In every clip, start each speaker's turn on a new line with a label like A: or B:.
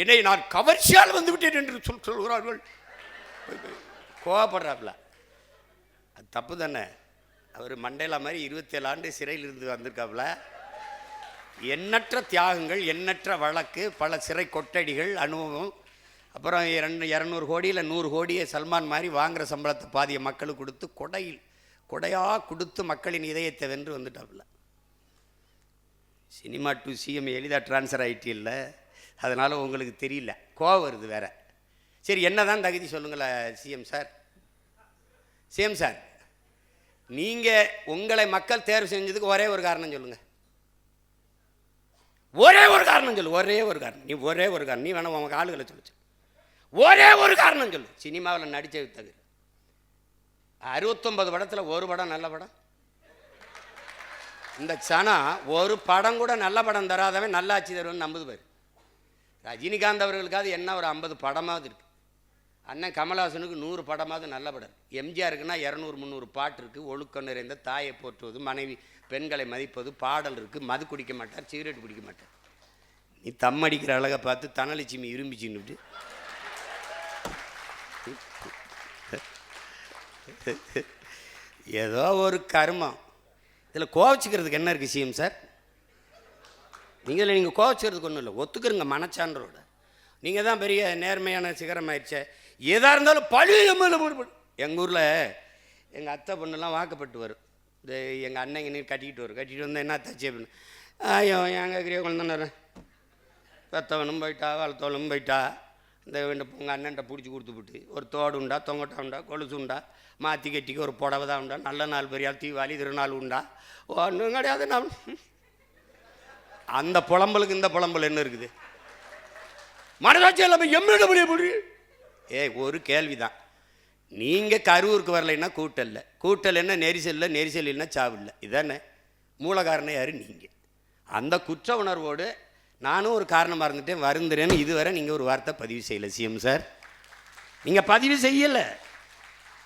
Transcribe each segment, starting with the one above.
A: என்னை நான் கவர்ச்சியால் வந்து விட்டேன் என்று சொல்கிறார்கள். கோவப்படுறாப்புல. அது தப்பு தானே. அவர் மண்டேலா மாதிரி 27 ஆண்டு சிறையில் இருந்து வந்திருக்காப்புல. எண்ணற்ற தியாகங்கள், எண்ணற்ற வழக்கு, பல சிறை கொட்டடிகள், அனுபவம். அப்புறம் 200 கோடியில் 100 கோடியை சல்மான் மாதிரி வாங்குகிற சம்பளத்தை பாதிய மக்களுக்கு கொடுத்து கொடையாக கொடுத்து மக்களின் இதயத்தை வென்று வந்துட்டாப்புல. சினிமா டு சிஎம் எளிதாக ட்ரான்ஸ்ஃபர் ஆகிட்டு இல்லை, அதனால் உங்களுக்கு தெரியல, கோவம் வருது வேற. சரி, என்ன தான் தகுதி சொல்லுங்களேன் சிஎம் சார். சிஎம் சார், நீங்கள் உங்களை மக்கள் தேர்வு செஞ்சதுக்கு ஒரே ஒரு காரணம் சொல்லுங்கள். ஒரே ஒரு காரணம் சொல்லு. ஒரே ஒரு காரணம். நீ ஒரே ஒரு காரணம். நீ வேணா உங்கள் ஆளுகளை சொல்லு. ஒரே ஒரு காரணம் சொல்லு. சினிமாவில் நடித்த தகுதி 69 படத்தில் ஒரு படம் நல்ல படம். இந்த சனம் ஒரு படம் கூட நல்ல படம் தராதவன் நல்லாட்சி தருவன்னு நம்புது பாரு. ரஜினிகாந்த் அவர்களுக்காவது என்ன ஒரு 50 படமாவது இருக்குது. அண்ணன் கமல்ஹாசனுக்கு 100 படமாவது நல்ல படம். எம்ஜிஆருக்குன்னா 200-300 பாட்டு இருக்குது. ஒழுக்கம் நிறைந்த தாயை போற்றுவது, மனைவி பெண்களை மதிப்பது, பாடல் இருக்குது. மது குடிக்க மாட்டார், சிகரெட் குடிக்க மாட்டார். நீ தம் அடிக்கிற அழகை பார்த்து தனலட்சுமி இரும்பிச்சுன்னுட்டு ஏதோ ஒரு கர்மம். இதில் கோவச்சிக்கிறதுக்கு என்ன இருக்குது சிஎம் சார்? நீங்கள் கோவச்சிக்கிறதுக்கு ஒன்றும் இல்லை, ஒத்துக்கிறங்க மனச்சான்றோட. நீங்கள் தான் பெரிய நேர்மையான சிகரம் ஆயிடுச்சே. எதாக இருந்தாலும் பழைய மேலே போடுபடும். எங்கள் ஊரில் எங்கள் அத்தை பொண்ணுலாம் வாக்கப்பட்டு வரும். இந்த எங்கள் அண்ணங்க நீர் கட்டிக்கிட்டு வந்தால் என்ன தச்சு அப்படின்னு. ஐயோ எங்கள் கிரிய குழந்தை பெத்தவனும் போயிட்டா, வளர்த்தவனும் போயிட்டா. இந்த உங்கள் அண்ணன்ட்ட பிடிச்சி கொடுத்துவிட்டு ஒரு தோடு உண்டா, தொங்கட்டா உண்டா, கொலுசு உண்டா, மாற்றி கட்டிக்கு ஒரு புடவை தான் உண்டா, நல்ல நாள் பெரியால் தீபாவளி திருநாள் உண்டா, ஒன்றும் கிடையாது. நான் அந்த புலம்பலுக்கு இந்த புலம்பல் என்ன இருக்குது? மனசாட்சி இல்லாமல் எம்மிட முடியும். ஒரு கேள்வி தான். நீங்கள் கரூருக்கு வரலைன்னா கூட்டல் என்ன நெரிசல் இல்லைன்னா சாவில்லை. இதானே மூலகாரணம் யார்? நீங்கள். அந்த குற்ற உணர்வோடு நானும் ஒரு காரணமாக இருந்துட்டேன், வருந்துறேன்னு இதுவரை நீங்கள் ஒரு வார்த்தை பதிவு செய்யலை சிஎம் சார். நீங்கள் பதிவு செய்யலை.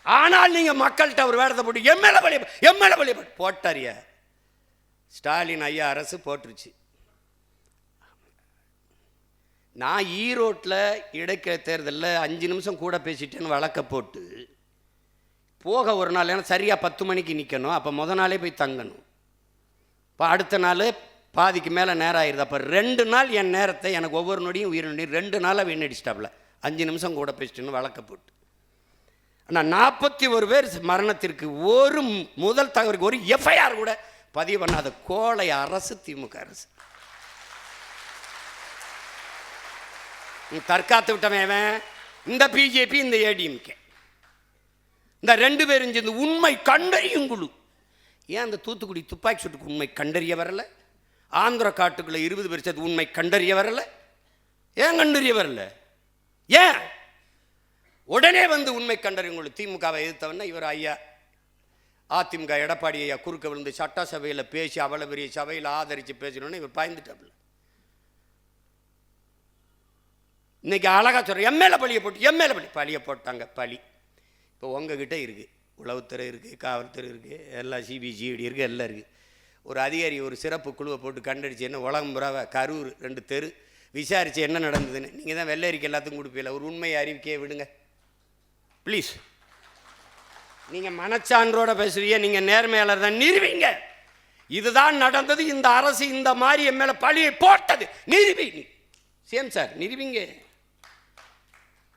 A: ஆனால் நீங்கள் மக்கள்கிட்ட ஒரு வேடத்தை போட்டு எம்எல்ஏ பழிய போட்டாரியா. ஸ்டாலின் ஐயா அரசு போட்டுருச்சு. நான் ஈரோட்டில் இடைக்க தேர்தலில் 5 நிமிஷம் கூட பேசிட்டேன்னு வழக்க போட்டு போக ஒரு நாள், ஏன்னா சரியாக 10 மணிக்கு நிற்கணும். அப்போ முத நாளே போய் தங்கணும். இப்போ அடுத்த நாள் பாதிக்கு மேலே நேரம் ஆயிடுது. அப்போ 2 நாள் என் நேரத்தை எனக்கு ஒவ்வொரு நொடியும் உயிர் நொடி 2 நாளாக வீணடிச்சிட்டாப்புல. 5 நிமிஷம் கூட பேசிட்டேன்னு வழக்க போட்டு. ஆனால் 41 பேர் மரணத்திற்கு ஒரு முதல் தகவலுக்கு ஒரு எஃப்ஐஆர் கூட பதிவு பண்ணாத கோழை அரசு திமுக அரசு. தற்காத்து விட்டவன் இந்த பிஜேபி, இந்த ஏடிஎம்கே, இந்த 2 பேரும் சேர்ந்து உண்மை கண்டறியும் குழு. ஏன் அந்த தூத்துக்குடி துப்பாக்கி சூட்டுக்கு உண்மை கண்டறிய வரல? ஆந்திர காட்டுக்குள்ள 20 பேர் சேர்த்து உண்மை கண்டறிய வரல? ஏன் கண்டறிய வரல? ஏன் உடனே வந்து உண்மை கண்டறியும் குழு? திமுகவை எதிர்த்தவன இவர் ஐயா அதிமுக எடப்பாடி ஐயா குறுக்க விழுந்து சட்டசபையில் பேசி அவ்வளோ பெரிய சபையில் ஆதரித்து பேசணுன்னு இவர் பாய்ந்துட்டாப்புல. இன்னைக்கு அழகா சொல்கிறேன், எம்எல்ஏ பழியை போட்டாங்க. பழி இப்போ உங்ககிட்ட இருக்குது. உளவுத்துறை இருக்குது, காவல்துறை இருக்குது, எல்லாம் சிபிசிஐடி இருக்குது, எல்லாம் இருக்குது. ஒரு அதிகாரி ஒரு சிறப்பு குழுவை போட்டு கண்டடிச்சு என்ன உலகம் புறாவை கரூர் 2 தெரு விசாரித்து என்ன நடந்ததுன்னு நீங்கள் தான் வெள்ளரிக்கை எல்லாத்துக்கும் கொடுப்பீங்கள. ஒரு உண்மையை அறிவிக்கையை விடுங்க ப்ளீஸ். நீங்கள் மனச்சான்றோட பேசுறீங்க, நீங்கள் நேர்மையாளர் தான், நிறுவீங்க. இதுதான் நடந்தது, இந்த அரசு இந்த மாதிரி என் மேலே பழியை போட்டது, நிறுவி. CM sir நிறுவீங்க.